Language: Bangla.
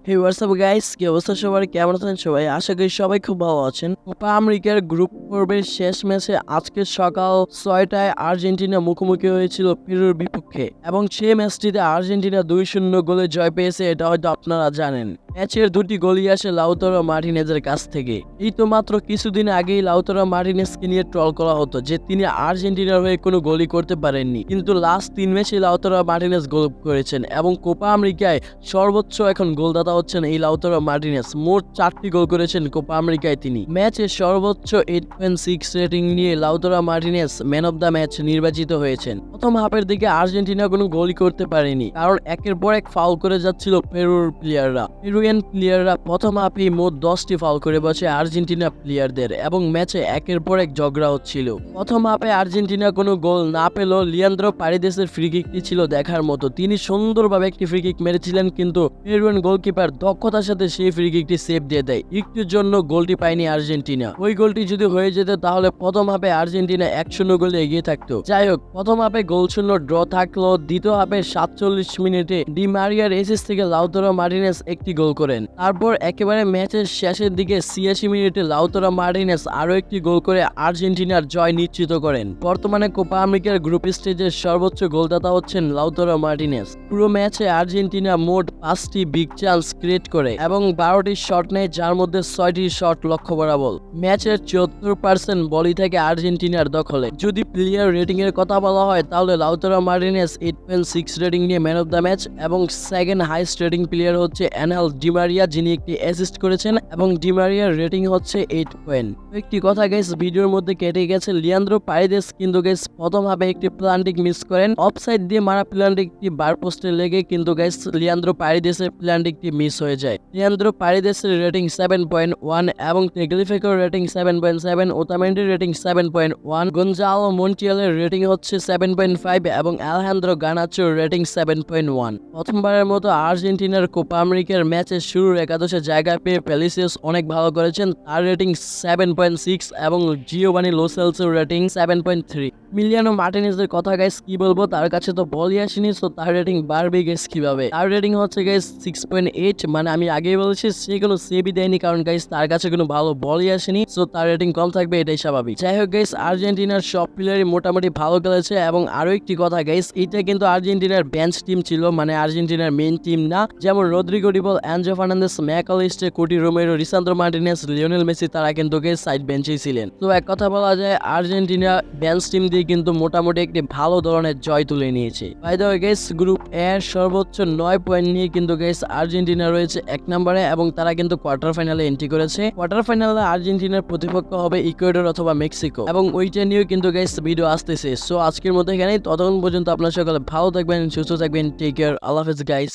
হে হোয়াটসঅ্যাপ গাইস, কি অবস্থা সবার? কেমন আছেন সবাই? আশা করি সবাই খুব ভালো আছেন। কোপা আমেরিকার গ্রুপ পর্বের শেষ ম্যাচে আজকে সকাল 6টায় আর্জেন্টিনা মুখোমুখি হয়েছিল পেরুর বিপক্ষে এবং সেই ম্যাচটিতে আর্জেন্টিনা 2-0 গোলে জয় পেয়েছে, এটা হয়তো আপনারা জানেন। ম্যাচের দুটি গোলই আসে লাউতারো মার্টিনেজের কাছ থেকে। এই তো মাত্র কিছুদিন আগেই লাউতারো মার্টিনেজকে নিয়ে ট্রল করা হতো যে তিনি আর্জেন্টিনার হয়ে কোনো গোলই করতে পারেননি, কিন্তু লাস্ট 3 ম্যাচে লাউতারো মার্টিনেজ গোল করেছেন এবং কোপা আমেরিকায় সর্বোচ্চ এখন গোলদাতা হচ্ছেন এই লাউতারো মার্টিনেজ। মোট 4টি গোল করেছেন কোপা আমেরিকায় তিনি। ম্যাচে সর্বোচ্চ 8.6 রেটিং নিয়ে Lautaro Martinez man of the match নির্বাচিত হয়েছেন। প্রথম হাফের দিকে আর্জেন্টিনা কোনো গোলই করতে পারেনি, কারণ একের পর এক ফাউল করে যাচ্ছিল পেরুর প্লেয়াররা। পেরুয়ান প্লেয়াররা প্রথম হাফেই মোট 10টি ফাউল করে বসে আর্জেন্টিনা প্লেয়ারদের এবং ম্যাচে একের পর এক ঝগড়া হচ্ছিল। প্রথম হাফে আর্জেন্টিনা কোনো গোল না পেলেও লিয়ান্দ্রো পারেদেসের ফ্রি কিকটি ছিল দেখার মতো। তিনি সুন্দরভাবে একটি ফ্রি কিক মেরেছিলেন, কিন্তু পেরুয়ান গোলকিপার দক্ষতার সাথে সেই ফ্রি কিকটি সেভ দিয়ে দেয়। একটুর জন্য গোলটি পায়নি আর্জেন্টিনা। ওই গোলটি যদি হয়ে যেত তাহলে প্রথম হাফে আর্জেন্টিনা 1-0 গোলে এগিয়ে থাকতো। যাই হোক, প্রথম হাফে গোলশূন্য ড্র থাকলো। দ্বিতীয় হাফে 47 মিনিটে ডি মারিয়ার এসিস থেকে লাউতারো মার্টিনেজ একটি গোল করেন। তারপর একেবারে ম্যাচের শেষের দিকে 86 মিনিটে লাউতারো মার্টিনেজ আরো একটি গোল করে আর্জেন্টিনার জয় নিশ্চিত করেন। বর্তমানে কোপা আমেরিকার গ্রুপ স্টেজের সর্বোচ্চ গোলদাতা হচ্ছেন লাউতারো মার্টিনেজ। পুরো ম্যাচে আর্জেন্টিনা মোট 5টি বিগ চান্স ক্রিয়েট করে এবং 12টি শট নেয়, যার মধ্যে 6টি শট লক্ষ্য বরাবর। ম্যাচের 74% বলই থাকে আর্জেন্টিনার দখলে। যদি প্লেয়ার রেটিং এর কথা বলা হয় তাহলে লাউতারো মার্টিনেজ 8.6 রেটিং নিয়ে ম্যান অফ দ্য ম্যাচ এবং সেকেন্ড হাইস্ট রেটিং প্লেয়ার হচ্ছে অ্যানেল ডি মারিয়া, যিনি একটি অ্যাসিস্ট করেছেন এবং ডি মারিয়ার রেটিং হচ্ছে 8 পয়েন্ট। একটি কথা গাইস ভিডিওর মধ্যে কেটে গেছে, লিয়ান্দ্রো পারেদেস কিন্তু গাইস প্রথম হাফে একটি প্লান্টিক মিস করেন। অফসাইড দিয়ে মারা প্লান্টিকটি বার পোস্টে লেগে কিন্তু গাইস লিয়ান্দ্রো পারেদেসের প্লান্টিকটি মিস হয়ে যায়। লিয়ান্দ্রো পারেদেসের রেটিং 7.1 এবং টেগলিফেকোর রেটিং 7.7, ওতামেন্ডির রেটিং 7.1, গঞ্জালো মন্টিয়ালের রেটিং হচ্ছে 7.5 এবং আলেহান্দ্রো গার্নাচোর রেটিং 7.1। প্রথমবারের মতো আর্জেন্টিনার কোপা আমেরিকার ম্যাচের শুরুর একাদশে জায়গা পেয়ে পেলিসিয়াস অনেক ভালো করেছেন, তার রেটিং 7.6 এবং জিওভানি লো সেলসের রেটিং 7.3। মিলিয়ানো মার্টিনেজের কথা গাইস কি বলবো, তার কাছে তো বলই আসেনি, সো তার রেটিং বাড়বে গাইস কিভাবে। তার রেটিং হচ্ছে গাইস 6.8, মানে আমি আগেই বলেছি সে কোনো সেভই দেয়নি, কারণ গাইস তার কাছে কোনো ভালো বলই আসেনি, সো তার রেটিং কম থাকবে, এটাই স্বাভাবিক। যাই হোক গাইস, আর্জেন্টিনার সব প্লেয়ারই মোটামুটি ভালো খেলেছে এবং আরো একটি কথা গাইস, এটা কিন্তু আর্জেন্টিনার বেঞ্চ টিম ছিল, মানে আর্জেন্টিনার মেইন টিম না। যেমন রদ্রিগো ডিবল, অ্যানজো ফার্নান্দেস, ম্যাকঅ্যালিস্টার, কোটি Romero, Lisandro Martinez, Lionel Messi, তারা কিন্তু গাইস সাইড বেঞ্চেই ছিলেন। তো এক কথা বলা যায় আর্জেন্টিনা বেঞ্চ টিম দিয়ে কিন্তু মোটামুটি একটি ভালো ধরনের জয় তুলে নিয়েছে। By the way guys, group A এর সর্বোচ্চ 9 পয়েন্ট নিয়ে কিন্তু গাইস আর্জেন্টিনা রয়েছে 1 নম্বরে এবং তারা কিন্তু কোয়ার্টার ফাইনালে এন্ট্রি করেছে। কোয়ার্টার ফাইনালে আর্জেন্টিনার প্রতিপক্ষ হবে ইকুয়েডর অথবা মেক্সিকো এবং ওইটা নিয়েও কিন্তু গাইস ভিডিও আসতেছে। সো আজকের মতো এখানেই, ততক্ষণ পর্যন্ত আপনারা সকলে ভালো থাকবেন, সুস্থ থাকবেন, টেক কেয়ার, আল্লাহ হাফেজ গাইস।